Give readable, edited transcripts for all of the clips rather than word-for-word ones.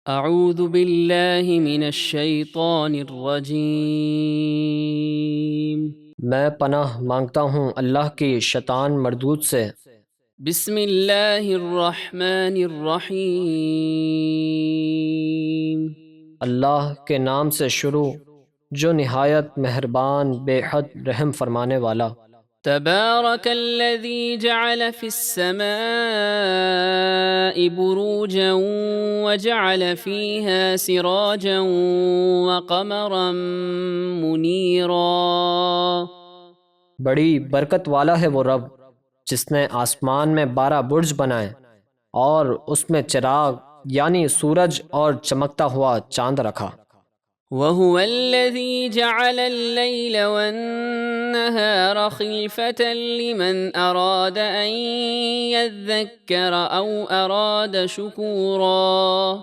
اعوذ باللہ من الشیطان الرجیم۔ میں پناہ مانگتا ہوں اللہ کی شیطان مردود سے۔ بسم اللہ الرحمن الرحیم۔ اللہ کے نام سے شروع جو نہایت مہربان بے حد رحم فرمانے والا۔ تبارک الذی جعل فی السماء بروجا وجعل فیہا سراجا وقمرا منیرا۔ بڑی برکت والا ہے وہ رب جس نے آسمان میں 12 برج بنائے اور اس میں چراغ یعنی سورج اور چمکتا ہوا چاند رکھا۔ وَهُوَ الَّذِي جَعَلَ اللَّيْلَ وَالنَّهَارَ خِلْفَةً لِمَنْ أَرَادَ أَنْ يَذَّكَّرَ أَوْ أَرَادَ شُكُورًا۔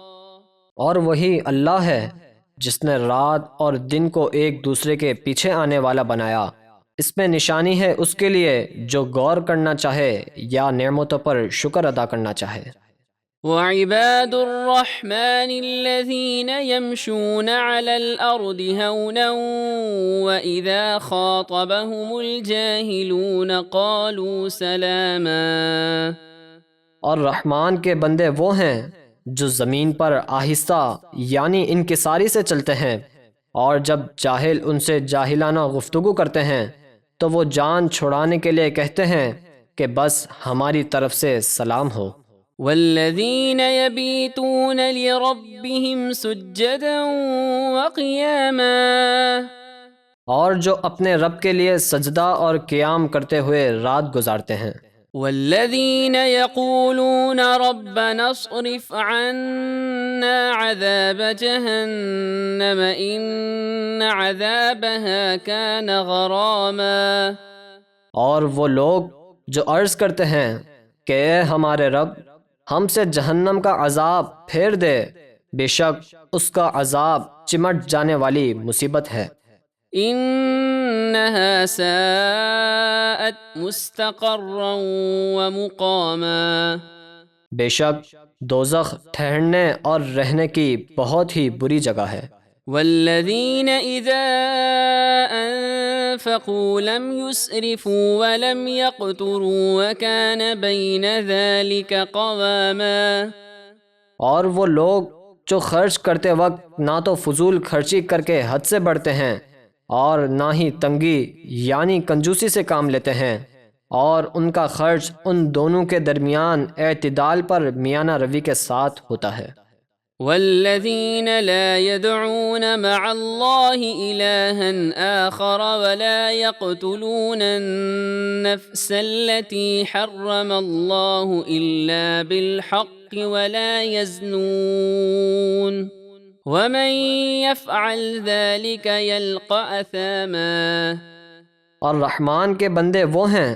اور وہی اللہ ہے جس نے رات اور دن کو ایک دوسرے کے پیچھے آنے والا بنایا۔ اس میں نشانی ہے اس کے لیے جو غور کرنا چاہے یا نعمتوں پر شکر ادا کرنا چاہے۔ وَعِبَادُ الرَّحْمَنِ الَّذِينَ يَمْشُونَ عَلَى الْأَرْضِ هَوْنًا وَإِذَا خَاطَبَهُمُ الْجَاهِلُونَ قَالُوا سَلَامًا۔ اور رحمان کے بندے وہ ہیں جو زمین پر آہستہ یعنی انکساری سے چلتے ہیں، اور جب جاہل ان سے جاہلانہ گفتگو کرتے ہیں تو وہ جان چھڑانے کے لیے کہتے ہیں کہ بس ہماری طرف سے سلام ہو۔ والذین یبیتون لربہم سجدا وقیاما۔ اور جو اپنے رب کے لیے سجدہ اور قیام کرتے ہوئے رات گزارتے ہیں۔ والذین یقولون ربنا اصرف عنا عذاب جہنم ان عذابها کان غراما۔ اور وہ لوگ جو عرض کرتے ہیں کہ اے ہمارے رب ہم سے جہنم کا عذاب پھیر دے، بے شک اس کا عذاب چمٹ جانے والی مصیبت ہے۔ انہا ساءت مستقرا ومقاما۔ بے شک دوزخ ٹھہرنے اور رہنے کی بہت ہی بری جگہ ہے۔ والذین اذا انفقوا لم يسرفوا ولم يقتروا وكان بین ذلك قواما۔ اور وہ لوگ جو خرچ کرتے وقت نہ تو فضول خرچی کر کے حد سے بڑھتے ہیں اور نہ ہی تنگی یعنی کنجوسی سے کام لیتے ہیں، اور ان کا خرچ ان دونوں کے درمیان اعتدال پر میانہ روی کے ساتھ ہوتا ہے۔ والذین لا يدعون مع اللہ الہا آخر ولا يقتلون النفس التي حرم اللہ الا بالحق ولا يزنون ومن يفعل ذلك يلقى اثاما۔ اور رحمان کے بندے وہ ہیں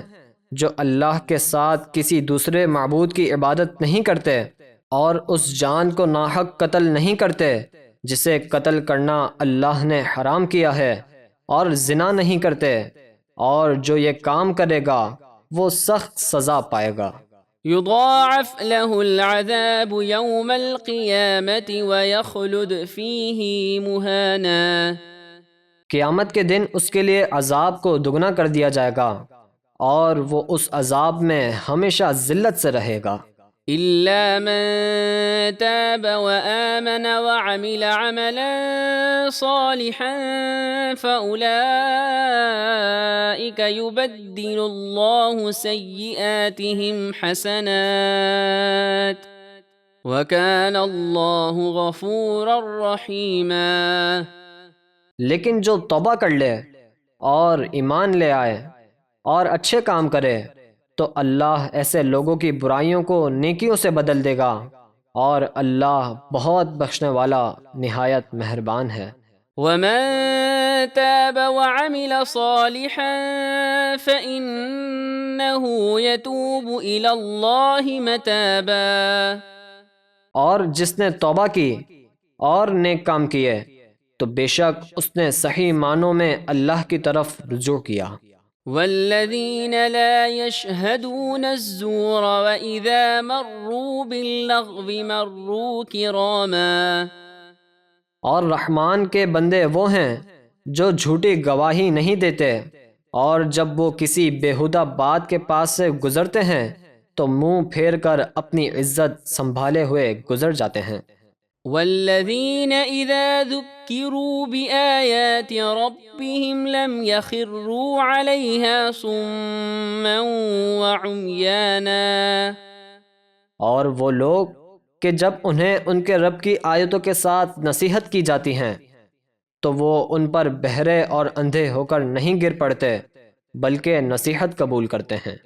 جو اللہ کے ساتھ کسی دوسرے معبود کی عبادت نہیں کرتے، اور اس جان کو ناحق قتل نہیں کرتے جسے قتل کرنا اللہ نے حرام کیا ہے، اور زنا نہیں کرتے، اور جو یہ کام کرے گا وہ سخت سزا پائے گا۔ یضاعف له العذاب یوم القیامة ویخلد فیہ مہانا۔ قیامت کے دن اس کے لیے عذاب کو دگنا کر دیا جائے گا اور وہ اس عذاب میں ہمیشہ ذلت سے رہے گا۔ إلا من تاب وآمن وعمل عملا صالحا فأولئك يبدل الله سيئاتهم حسنات وكان الله غفورا رحيما۔ لیکن جو توبہ کر لے اور ایمان لے آئے اور اچھے کام کرے تو اللہ ایسے لوگوں کی برائیوں کو نیکیوں سے بدل دے گا، اور اللہ بہت بخشنے والا نہایت مہربان ہے۔ وَمَن تَابَ وَعَمِلَ صَالِحًا فَإِنَّهُ يَتُوبُ إِلَى اللَّهِ مَتَابًا۔ اور جس نے توبہ کی اور نیک کام کیے تو بے شک اس نے صحیح معنوں میں اللہ کی طرف رجوع کیا۔ والذین لا یشہدون الزور وإذا مروا باللغو مروا کراما. اور رحمان کے بندے وہ ہیں جو جھوٹی گواہی نہیں دیتے، اور جب وہ کسی بیہودہ بات کے پاس سے گزرتے ہیں تو منہ پھیر کر اپنی عزت سنبھالے ہوئے گزر جاتے ہیں۔ والذین اذا ذکروا بآیات ربهم لم یخروا علیہا صما وعمیانا. اور وہ لوگ کہ جب انہیں ان کے رب کی آیتوں کے ساتھ نصیحت کی جاتی ہیں تو وہ ان پر بہرے اور اندھے ہو کر نہیں گر پڑتے بلکہ نصیحت قبول کرتے ہیں۔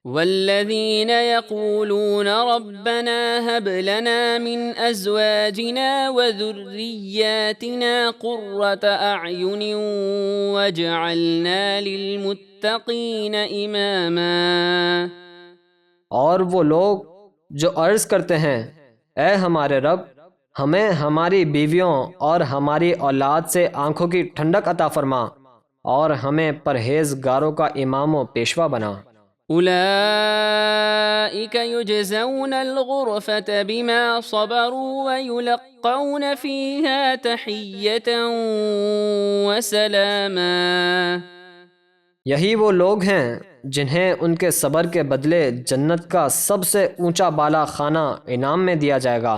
والذین یقولون ربنا هب لنا من ازواجنا وذریاتنا قرة اعین واجعلنا للمتقین اماما. اور وہ لوگ جو عرض کرتے ہیں اے ہمارے رب، ہمیں ہماری بیویوں اور ہماری اولاد سے آنکھوں کی ٹھنڈک عطا فرما اور ہمیں پرہیزگاروں کا امام و پیشوا بنا۔ اولئک یجزون الغرفة بما صبروا ویلقون فیہا تحیۃ وسلاما. یہی وہ لوگ ہیں جنہیں ان کے صبر کے بدلے جنت کا سب سے اونچا بالا خانہ انعام میں دیا جائے گا،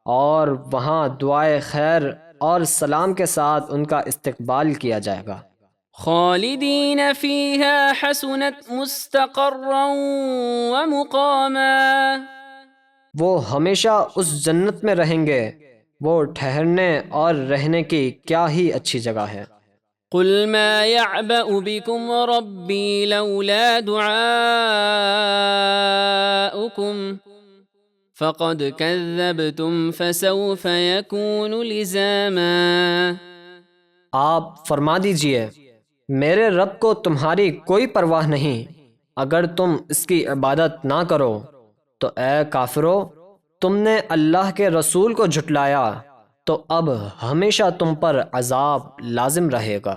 اور وہاں دعائے خیر اور سلام کے ساتھ ان کا استقبال کیا جائے گا۔ خالدین فیہا حسنت مستقرا ومقاما. وہ ہمیشہ اس جنت میں رہیں گے، وہ ٹھہرنے اور رہنے کی کیا ہی اچھی جگہ ہے۔ قل ما يعبأ بكم ربي لولا دعاؤكم فقد كذبتم فسوف يكون لزاما. آپ فرما دیجئے میرے رب کو تمہاری کوئی پرواہ نہیں، اگر تم اس کی عبادت نہ کرو تو اے کافرو تم نے اللہ کے رسول کو جھٹلایا، تو اب ہمیشہ تم پر عذاب لازم رہے گا۔